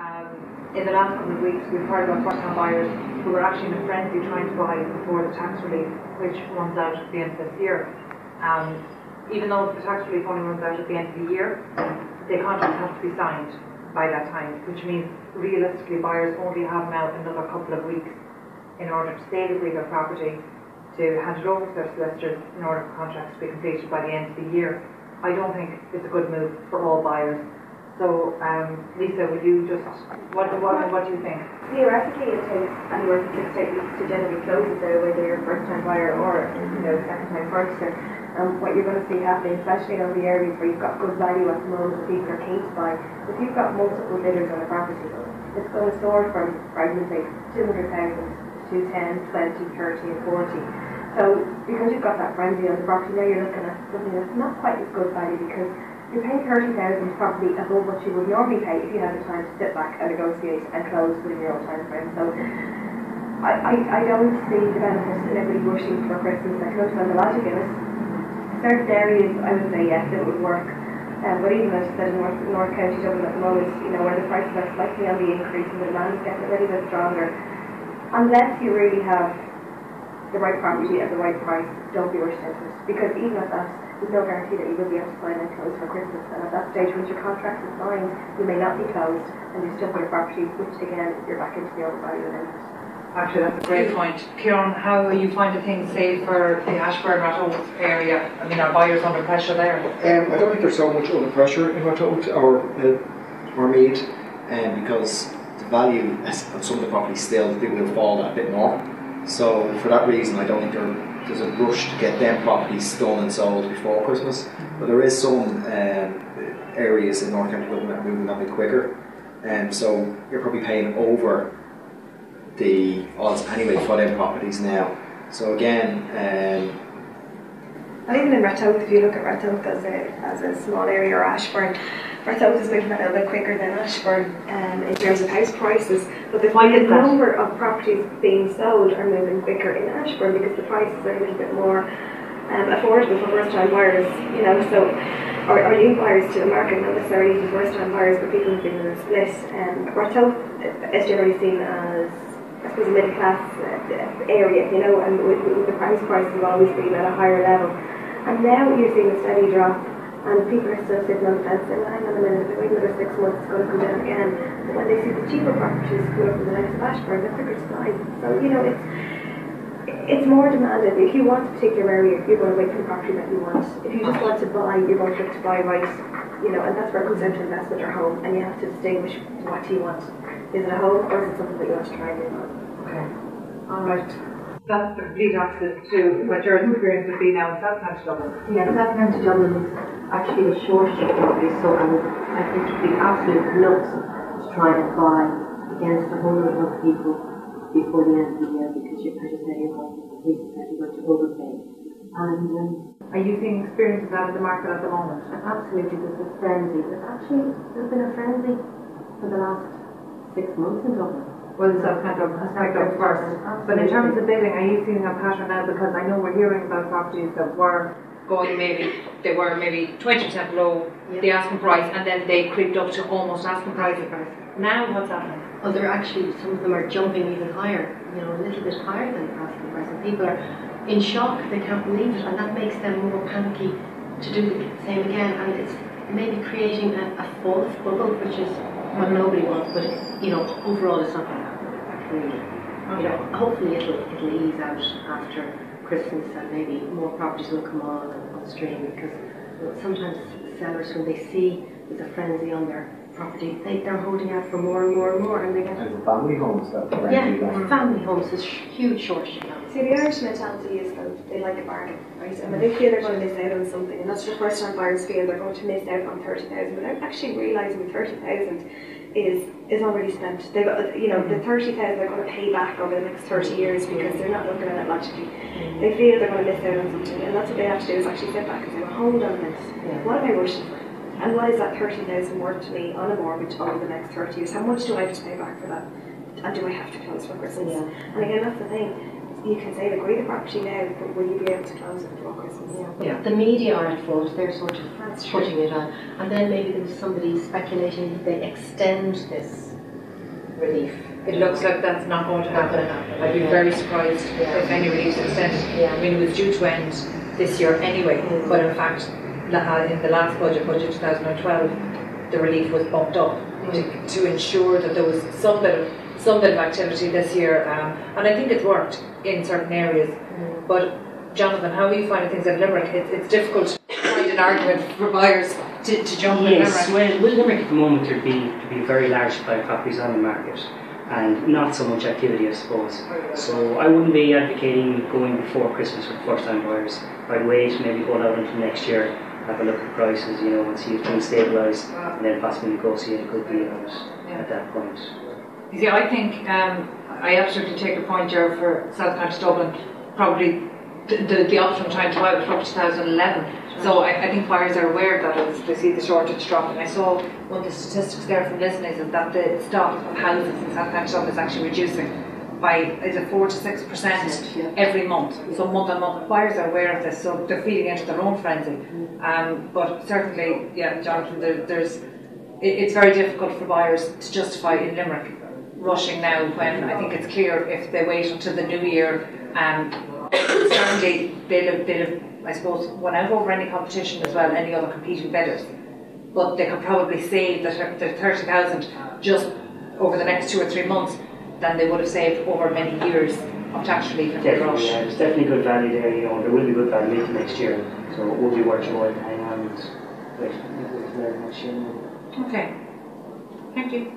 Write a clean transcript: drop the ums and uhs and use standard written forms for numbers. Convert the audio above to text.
In the last couple of weeks, we've heard about first-time buyers who were actually in a frenzy trying to buy before the tax relief, which runs out at the end of this year. Even though the tax relief only runs out at the end of the year, the contracts have to be signed by that time, which means realistically buyers only have now another couple of weeks in order to sale agree their property, to hand it over to their solicitors in order for contracts to be completed by the end of the year. I don't think it's a good move for all buyers. So, Lisa, would you just, what do you think? Theoretically, it takes anywhere from 6 to 8 weeks to generally close a sale, whether you're a first-time buyer or second-time purchaser. What you're going to see happening, especially in all the areas where you've got good value at the moment that people are keen to buy, if you've got multiple bidders on a property, it's going to soar from, for argument's sake, 200,000 to 10, 20, 30 and 40. So, because you've got that frenzy on the property, now you're looking at something that's not quite as good value because you're paying 30,000 probably above what you would normally pay if you had the time to sit back and negotiate and close within your own time frame. So I don't see the benefit in everybody rushing for Christmas. I can understand the logic in it. Certain areas, I would say yes, it would work. But even as I said in North County Dublin at the moment, where the prices are slightly on the increase and the demand is getting a little bit stronger, unless you really have the right property at the right price, don't be rushed into it. Because even at that, there's no guarantee that you will be able to sign and close for Christmas. And at that stage, once your contract is signed, you may not be closed and you're stuck with a property, which again, you're back into the overvalue and interest. Actually, that's a great point. Kieran, how are you finding things, say, for the Ashbourne Ratholt area? I mean, are buyers under pressure there? I don't think there's so much under pressure in Ratholt or Meath, because the value on some of the properties still will fall a bit more. So for that reason, I don't think there's a rush to get them properties done and sold before Christmas. But there is some areas in North County Dublin that are moving a bit quicker, so you're probably paying over the odds anyway for them properties now. So again, and even in Ratholt, if you look at Ratholt as a small area, or Ashbourne, Ratholt is moving a little bit quicker than Ashbourne in terms of house prices, but the number of properties being sold are moving quicker in Ashbourne because the prices are a little bit more affordable for first-time buyers, so or new buyers to the market, not necessarily even first-time buyers, but people who've been in a split. Ratholt is generally seen as, I suppose, a middle-class area, and with the prices have always been at a higher level. And now you're seeing a steady drop, and people are still sitting on the fence saying, hang on a minute, if we wait another 6 months, it's going to come down again. But when they see the cheaper properties coming up from the likes of Ashbourne, they're quicker to buy. So, it's more demanded. If you want a particular area, you're going to wait for the property that you want. If you just want to buy, you're going to look to buy right, and that's where it comes down to investment or home, and you have to distinguish what do you want. Is it a home, or is it something that you want to try and live on? Okay. Alright. That's the complete opposite to what your experience would be now in South County Dublin. Yeah, South County Dublin is actually a shortage of properties, so I think it would be absolute nuts to try and buy against a whole lot of people before the end of the year, because as you say, you're going to overpay. And are you seeing experience of that in the market at the moment? Absolutely, there's a frenzy. There's been a frenzy for the last 6 months in Dublin. Well, the South County Dublin has picked up first. But in terms of bidding, are you seeing a pattern now? Because I know we're hearing about properties that were going maybe 20% below the asking price, and then they creeped up to almost asking price. Now what's happening? Well, they're actually, some of them are jumping even higher, a little bit higher than the asking price, and people are in shock, they can't believe it, and that makes them more panicky to do the same again, and it's maybe creating a false bubble, which is what nobody wants, but overall it's not going to happen, really. Hopefully it'll ease out after Christmas, and maybe more properties will come on stream, because sometimes sellers, when they see there's a frenzy on their property, they're holding out for more and more and more, and they get... And the family homes that are family homes is huge shortage of them. See, the Irish mentality is that they like a bargain, right? And when they feel they're going to miss out on something, and that's what first-time buyers feel, they're going to miss out on 30,000 without actually realising 30,000 is already spent. They've got, the 30,000 they're going to pay back over the next 30 years because they're not looking at it logically. They feel they're going to miss out on something, and that's what they have to do, is actually sit back and say, well, hold on a minute, what am I rushing for? And what is that 30,000 worth to me on a mortgage over the next 30 years? How much do I have to pay back for that? And do I have to close for Christmas? Yeah. And again, that's the thing. You can say, agree the property now, but will you be able to close it before Christmas? Yeah. The media are at fault. They're sort of putting it on. And then maybe there's somebody speculating that they extend this relief. It looks like that's not going to Not happen. going to happen. I'd be very surprised if any relief is extended. Yeah. I mean, it was due to end this year anyway, but in fact, in the last budget 2012, the relief was bumped up to ensure that there was some bit of activity this year, and I think it's worked in certain areas. But Jonathan, how are you finding things in Limerick? It's difficult to find an argument for buyers to jump in Yes, Limerick. well, with Limerick at the moment there'd be a very large supply of properties on the market and not so much activity, I suppose. So I wouldn't be advocating going before Christmas with first-time buyers. I'd wait, maybe hold out until next year, have a look at the prices, and see if things stabilise, and then possibly negotiate a good deal on it at that point. You see, I think I absolutely take your point, Ger, for South County Dublin. Probably the optimum time to buy was probably 2011. So I think buyers are aware of that as they see the shortage drop. And I saw one of the statistics there from listeners is that the stock of houses in South County Dublin is actually reducing by 4 to 6% every month. So month on month, buyers are aware of this, so they're feeding into their own frenzy. But certainly, Jonathan, it's very difficult for buyers to justify in Limerick rushing now when I think it's clear if they wait until the new year. Certainly they'll have, I suppose, won out over any competition as well, any other competing bidders. But they could probably save the 30,000 just over the next 2 or 3 months than they would have saved over many years of tax relief and rush. Yeah, there's definitely good value there. There will be good value into next year, so it will be worth your while to hang on and wait next year. Okay, thank you.